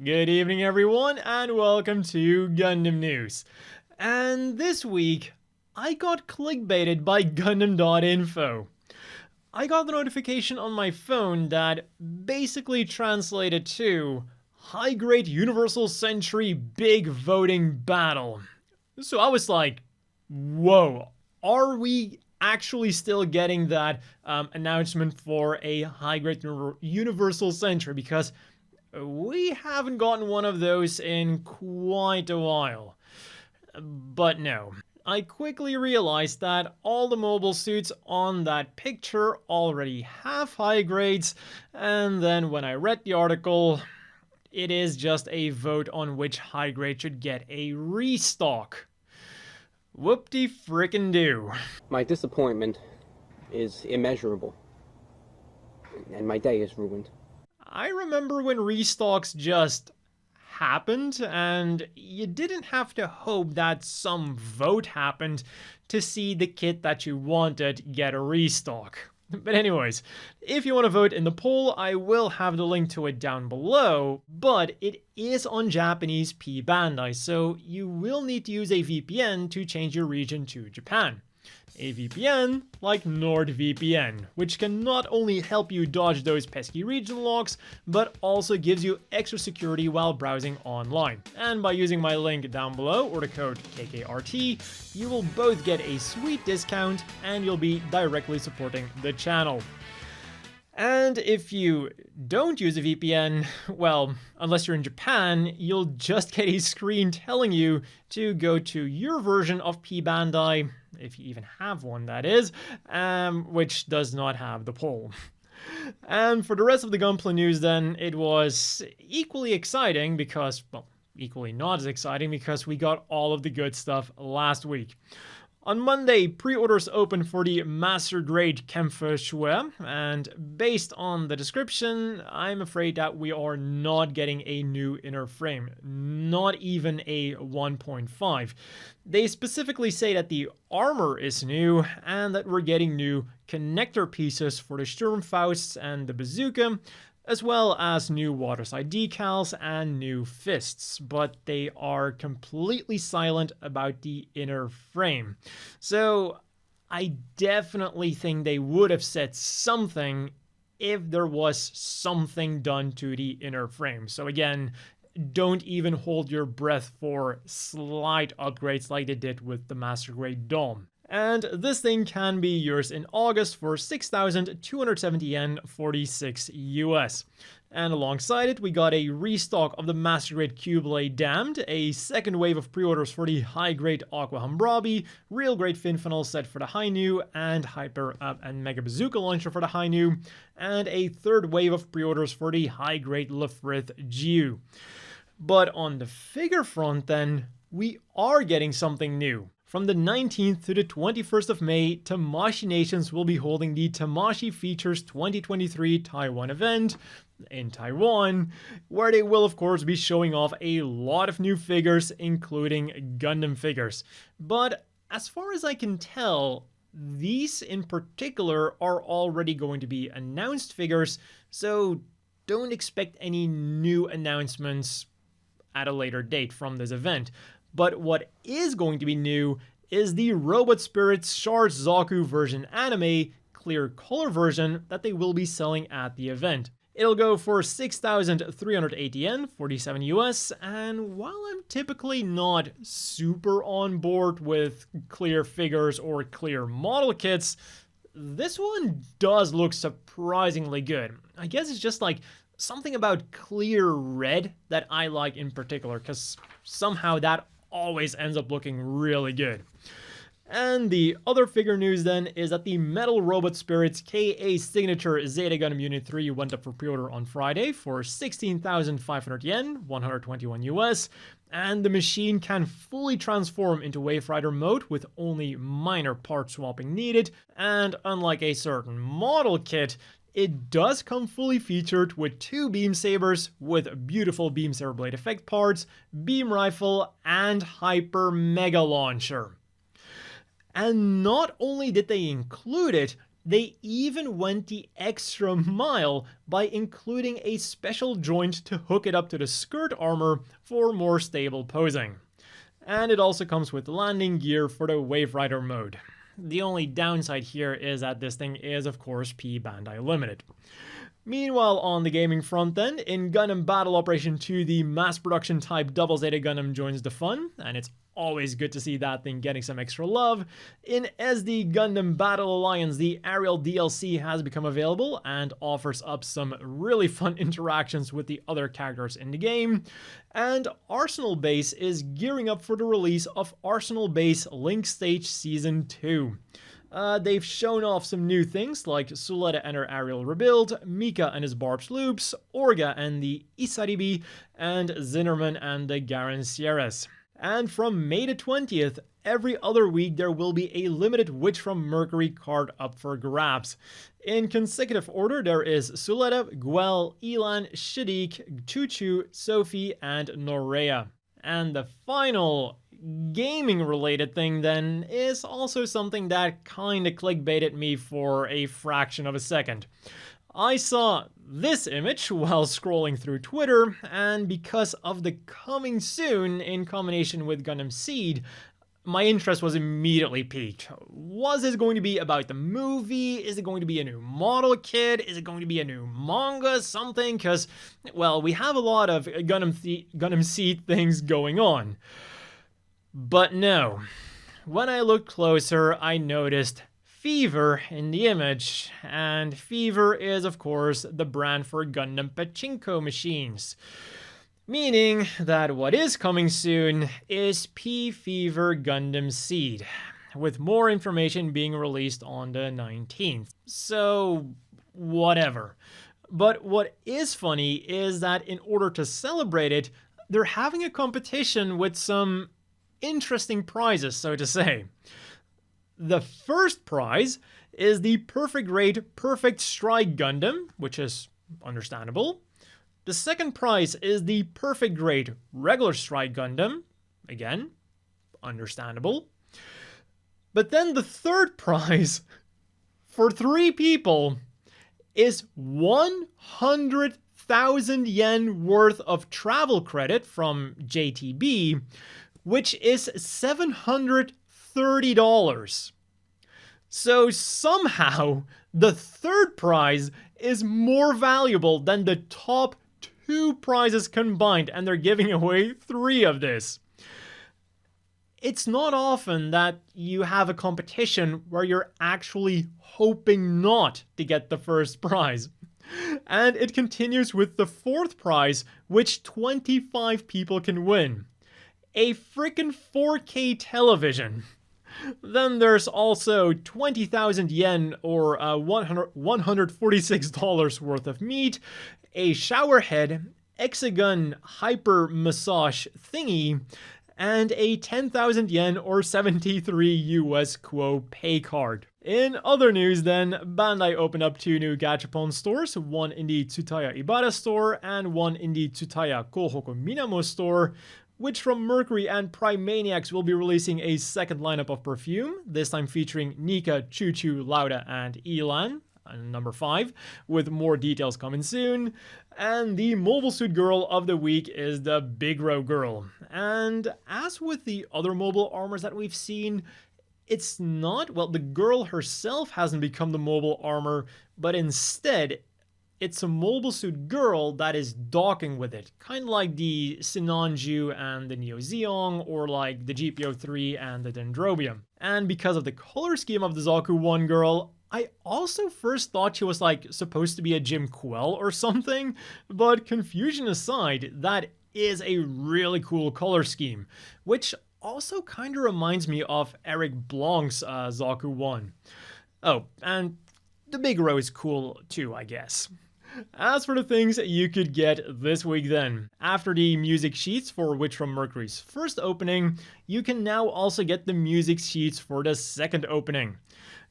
Good evening, everyone, and welcome to Gundam News. And this week, I got clickbaited by Gundam.info. I got the notification on my phone that basically translated to High Grade Universal Century Big Voting Battle. So I was like, whoa, are we actually still getting that announcement for a High Grade Universal Century? Because we haven't gotten one of those in quite a while. But no. I quickly realized that all the mobile suits on that picture already have high grades, and then when I read the article, it is just a vote on which high grade should get a restock. Whoop-de-frickin-do. My disappointment is immeasurable, and my day is ruined. I remember when restocks just happened, and you didn't have to hope that some vote happened to see the kit that you wanted get a restock. But anyways, if you want to vote in the poll, I will have the link to it down below, but it is on Japanese P-Bandai, so you will need to use a VPN to change your region to Japan. A VPN like NordVPN, which can not only help you dodge those pesky region locks, but also gives you extra security while browsing online. And by using my link down below or the code kkrt, you will both get a sweet discount and you'll be directly supporting the channel. And if you don't use a VPN, well, unless you're in Japan, you'll just get a screen telling you to go to your version of P-Bandai, if you even have one, that is, which does not have the poll. And for the rest of the Gunpla news then, it was equally exciting because, well, equally not as exciting because we got all of the good stuff last week. On Monday, pre-orders opened for the Master Grade Kämpfer Schwer, and based on the description, I'm afraid that we are not getting a new inner frame, not even a 1.5. They specifically say that the armor is new, and that we're getting new connector pieces for the Sturmfaust and the bazooka, as well as new waterside decals and new fists, but they are completely silent about the inner frame. So I definitely think they would have said something if there was something done to the inner frame. So again, don't even hold your breath for slight upgrades like they did with the Master Grade Dome. And this thing can be yours in August for 6,270 yen, 46 US. And alongside it, we got a restock of the Master Grade Q-Blade Damned, a second wave of pre-orders for the High Grade Aqua Humbrabi, Real Grade Fin Funnel set for the Hainu, and Hyper Up and Mega Bazooka Launcher for the Hainu, and a third wave of pre-orders for the High Grade Lefrith Jiu. But on the figure front then, we are getting something new. From the 19th to the 21st of May, Tamashii Nations will be holding the Tamashii Features 2023 Taiwan event in Taiwan, where they will of course be showing off a lot of new figures, including Gundam figures. But as far as I can tell, these in particular are already going to be announced figures, so don't expect any new announcements at a later date from this event. But what is going to be new is the Robot Spirits Shard Zaku version anime clear color version that they will be selling at the event. It'll go for 6,380 yen, 47 US, and while I'm typically not super on board with clear figures or clear model kits, this one does look surprisingly good. I guess it's just like something about clear red that I like in particular, because somehow that always ends up looking really good. And the other figure news then is that the Metal Robot Spirits KA Signature Zeta Gundam Unit 3 went up for pre-order on Friday for 16,500 yen, 121 US, and the machine can fully transform into Wave Rider mode with only minor part swapping needed, and unlike a certain model kit, it does come fully featured with 2 beam sabers with beautiful beam saber blade effect parts, beam rifle, and hyper mega launcher. And not only did they include it, They even went the extra mile by including a special joint to hook it up to the skirt armor for more stable posing. And it also comes with landing gear for the Wave Rider mode. The only downside here is that this thing is of course P-Bandai limited. Meanwhile, on the gaming front then, in Gundam Battle Operation 2, the mass production type Double Zeta Gundam joins the fun, and it's always good to see that thing getting some extra love. In SD Gundam Battle Alliance, the Ariel DLC has become available and offers up some really fun interactions with the other characters in the game. And Arsenal Base is gearing up for the release of Arsenal Base Linxstage Season 2. They've shown off some new things like Suletta and her aerial rebuild, Mika and his barbed loops, Orga and the Isaribi, and Zinnerman and the Garen Sierras. And from May the 20th, every other week there will be a limited Witch from Mercury card up for grabs. In consecutive order, there is Suletta, Guel, Elan, Shadiq, Chuchu, Sophie, and Norea. And the final gaming related thing then is also something that kinda clickbaited me for a fraction of a second. I saw this image while scrolling through Twitter, and because of the coming soon in combination with Gundam Seed, my interest was immediately piqued. Was this going to be about the movie? Is it going to be a new model kit? Is it going to be a new manga? Something? Because, well, we have a lot of Gundam Seed things going on. But no. When I looked closer, I noticed Fever in the image, and Fever is of course the brand for Gundam pachinko machines. Meaning that what is coming soon is P-Fever Gundam Seed, with more information being released on the 19th. So, whatever. But what is funny is that in order to celebrate it, they're having a competition with some interesting prizes, so to say. The first prize is the Perfect Grade Perfect Strike Gundam, which is understandable. The second prize is the Perfect Grade Regular Strike Gundam, again, understandable. But then the third prize, for 3 people, is 100,000 yen worth of travel credit from JTB, which is $730. So somehow, the third prize is more valuable than the top 2 prizes combined, and they're giving away 3 of this. It's not often that you have a competition where you're actually hoping not to get the first prize. And it continues with the 4th prize, which 25 people can win. A frickin' 4K television. Then there's also 20,000 yen or $146 worth of meat, a shower head, Hexagon hyper massage thingy, and a 10,000 yen or 73 US Quo pay card. In other news then, Bandai opened up 2 new Gashapon stores, one in the Tsutaya Ibara store and one in the Tsutaya Kohoku Minamo store. Witch from Mercury and Prime Maniacs will be releasing a second lineup of perfume, this time featuring Nika, Chuchu, Lauda, and Elan, number 5, with more details coming soon. And the mobile suit girl of the week is the Bigro Girl. And as with the other mobile armors that we've seen, it's not, well, the girl herself hasn't become the mobile armor, but instead, it's a mobile suit girl that is docking with it, kind of like the Sinanju and the Neo Zeong, or like the GPO3 and the Dendrobium. And because of the color scheme of the Zaku 1 girl, I also first thought she was like supposed to be a Jim Quell or something, but confusion aside, that is a really cool color scheme, which also kind of reminds me of Eric Blanc's Zaku 1. Oh, and the Bigro is cool too, I guess. As for the things you could get this week then, after the music sheets for Witch from Mercury's first opening, you can now also get the music sheets for the second opening.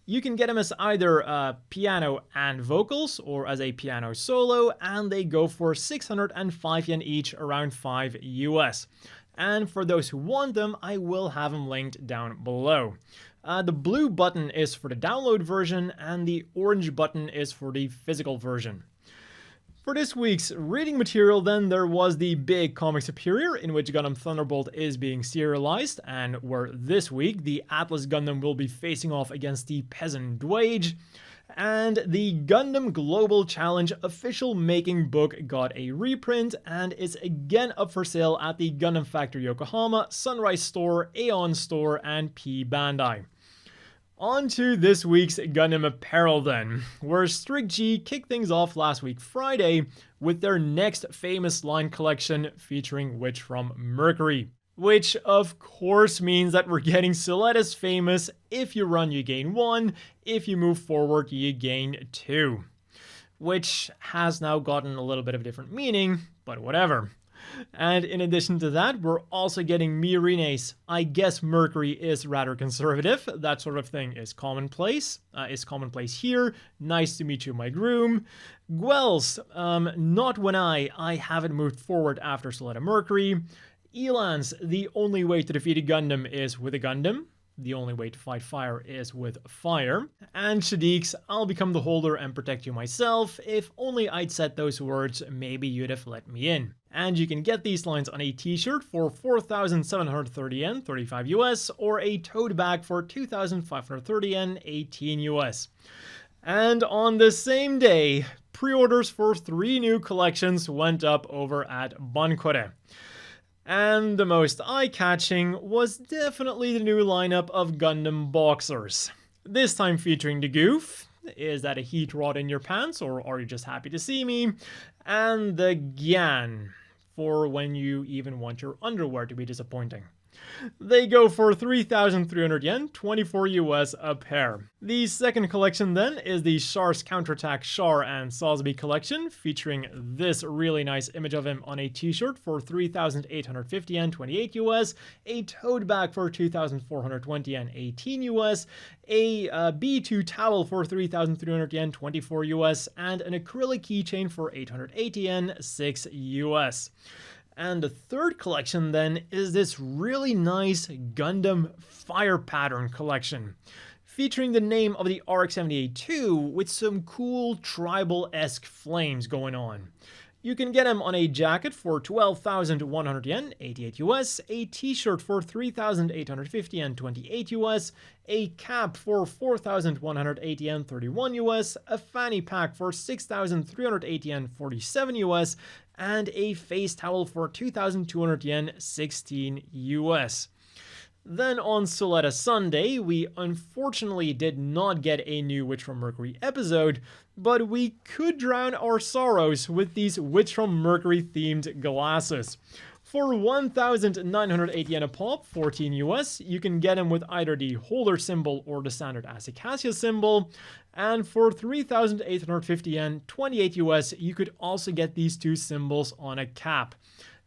You can get them as either piano and vocals, or as a piano solo, and they go for 605 yen each, around 5 US. And for those who want them, I will have them linked down below. The blue button is for the download version, and the orange button is for the physical version. For this week's reading material then, there was the big comic superior in which Gundam Thunderbolt is being serialized, and where this week the Atlas Gundam will be facing off against the Peasant Dwage, and the Gundam Global Challenge official making book got a reprint and is again up for sale at the Gundam Factory Yokohama, Sunrise Store, Aeon Store, and P-Bandai. On to this week's Gundam Apparel then, where Strict G kicked things off last week Friday with their next famous line collection featuring Witch from Mercury. Which of course means that we're getting Soletta's famous "if you run you gain 1, if you move forward you gain 2. Which has now gotten a little bit of a different meaning, but whatever. And in addition to that, we're also getting Miorine's "I guess Mercury is rather conservative, that sort of thing is commonplace here, nice to meet you my groom." Guel's "Not when I haven't moved forward after Soletta Mercury." Elan's "The only way to defeat a Gundam is with a Gundam. The only way to fight fire is with fire." And Shadiq's "I'll become the holder and protect you myself. If only I'd said those words, maybe you'd have let me in." And you can get these lines on a t-shirt for 4,730 yen, 35 US, or a tote bag for 2,530 yen, 18 US. And on the same day, pre-orders for 3 new collections went up over at Bankore. And the most eye-catching was definitely the new lineup of Gundam BOXERS. This time featuring the Gouf, "Is that a heat rod in your pants, or are you just happy to see me?" And the Gyan, for when you even want your underwear to be disappointing. They go for 3,300 yen, 24 US a pair. The second collection then is the Char's Counterattack Char and Sosby collection, featuring this really nice image of him on a t-shirt for 3,850 yen, 28 US, a tote bag for 2,420 yen, 18 US, a B2 towel for 3,300 yen, 24 US, and an acrylic keychain for 880 yen, 6 US. And the third collection then is this really nice Gundam Fire Pattern collection, featuring the name of the RX-78-2 with some cool tribal-esque flames going on. You can get them on a jacket for 12,100 yen, 88 US, a t-shirt for 3,850 yen, 28 US, a cap for 4,180 yen, 31 US, a fanny pack for 6,380 yen, 47 US, and a face towel for 2,200 yen, 16 US. Then on Soletta Sunday, we unfortunately did not get a new Witch from Mercury episode, but we could drown our sorrows with these Witch from Mercury themed glasses. For 1,980 yen a pop, 14 US, you can get them with either the holder symbol or the standard Acacia symbol. And for 3,850 yen, 28 US, you could also get these 2 symbols on a cap.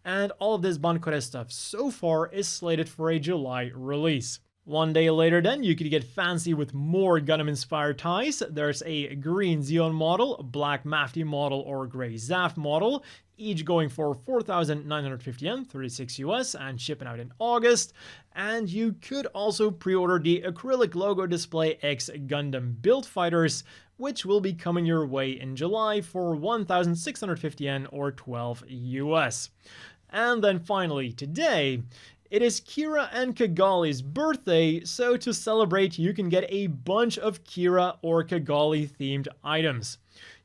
And all of this Bankore stuff so far is slated for a July release. One day later then, you could get fancy with more Gundam-inspired ties. There's a green Xeon model, a black Mafty model, or gray Zaft model, each going for 4,950 yen, 36 US, and shipping out in August. And you could also pre-order the acrylic logo display X Gundam Build Fighters, which will be coming your way in July for 1,650 yen, or 12 US. And then finally, today, it is Kira and Kigali's birthday, so to celebrate, you can get a bunch of Kira or Kigali themed items.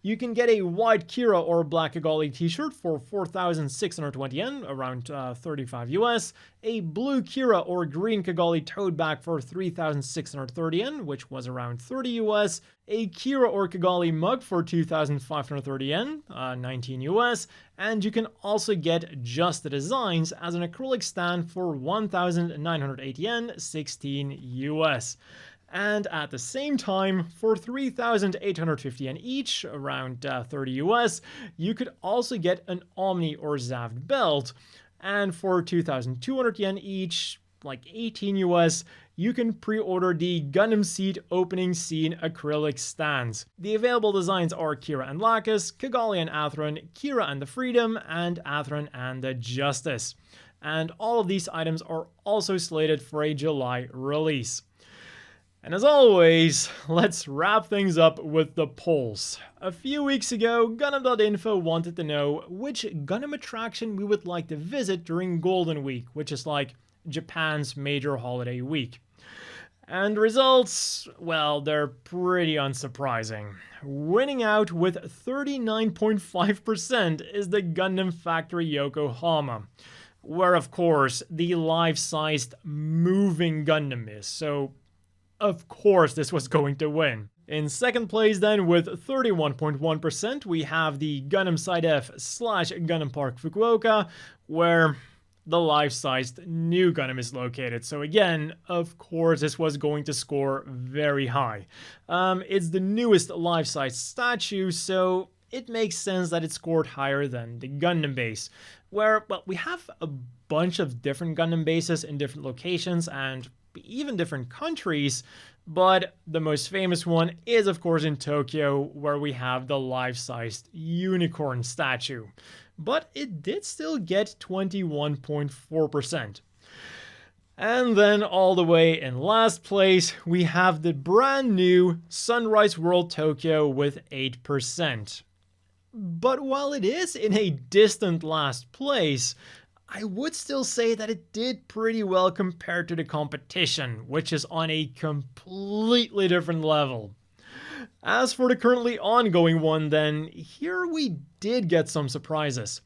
You can get a white Kira or black Kigali t-shirt for 4,620 yen, around 35 US, a blue Kira or green Kigali tote bag for 3,630 yen, which was around 30 US, a Kira or Kigali mug for 2,530 yen, 19 US, and you can also get just the designs as an acrylic stand for 1,980 yen, 16 US. And at the same time, for 3,850 yen each, around 30 US, you could also get an Omni or Zaft belt. And for 2,200 yen each, like 18 US, you can pre-order the Gundam Seed opening scene acrylic stands. The available designs are Kira and Lacus, Kigali and Atheron, Kira and the Freedom, and Atheron and the Justice. And all of these items are also slated for a July release. And as always, let's wrap things up with the polls. A few weeks ago, Gundam.info wanted to know which Gundam attraction we would like to visit during Golden Week, which is like Japan's major holiday week. And the results, well, they're pretty unsurprising. Winning out with 39.5% is the Gundam Factory Yokohama, where of course the life-sized moving Gundam is, so of course this was going to win. In second place then, with 31.1%, we have the Gundam Side F / Gundam Park Fukuoka, where the life-sized new Gundam is located. So again, of course, this was going to score very high. It's the newest life-size statue, so it makes sense that it scored higher than the Gundam base, where, well, we have a bunch of different Gundam bases in different locations and even different countries, but the most famous one is, of course, in Tokyo, where we have the life-sized unicorn statue. But it did still get 21.4%. And then all the way in last place, we have the brand new Sunrise World Tokyo with 8%. But while it is in a distant last place, I would still say that it did pretty well compared to the competition, which is on a completely different level. As for the currently ongoing one then, here we did get some surprises.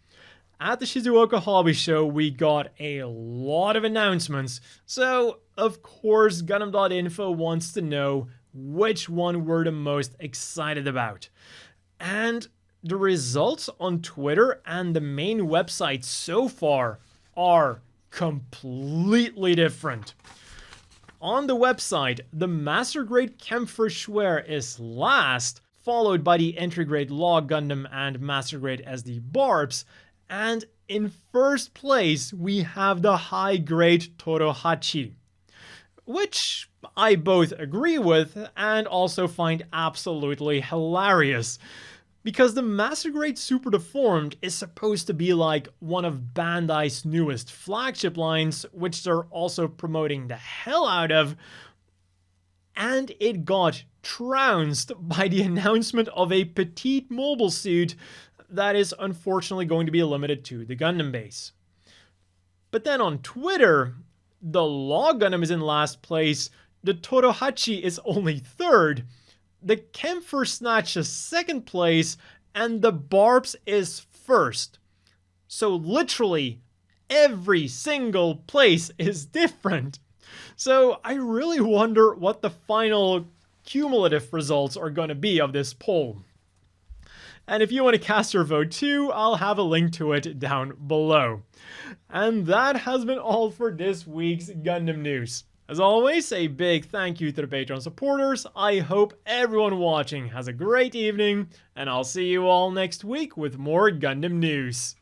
At the Shizuoka Hobby Show, we got a lot of announcements, so of course Gundam.info wants to know which one we're the most excited about. And the results on Twitter and the main website so far are completely different. On the website, the Master Grade Kämpfer Schwer is last, followed by the Entry Grade Law Gundam and Master Grade SD Barbs, and in first place we have the High Grade Torohachi, which I both agree with and also find absolutely hilarious. Because the Master Grade Super Deformed is supposed to be like one of Bandai's newest flagship lines, which they're also promoting the hell out of, and it got trounced by the announcement of a petite mobile suit that is unfortunately going to be limited to the Gundam base. But then on Twitter, the Law Gundam is in last place, the Torohachi is only third, the Kämpfer Snatch is second place, and the Barbs is first. So literally every single place is different. So I really wonder what the final cumulative results are going to be of this poll. And if you want to cast your vote too, I'll have a link to it down below. And that has been all for this week's Gundam news. As always, a big thank you to the Patreon supporters. I hope everyone watching has a great evening, and I'll see you all next week with more Gundam news.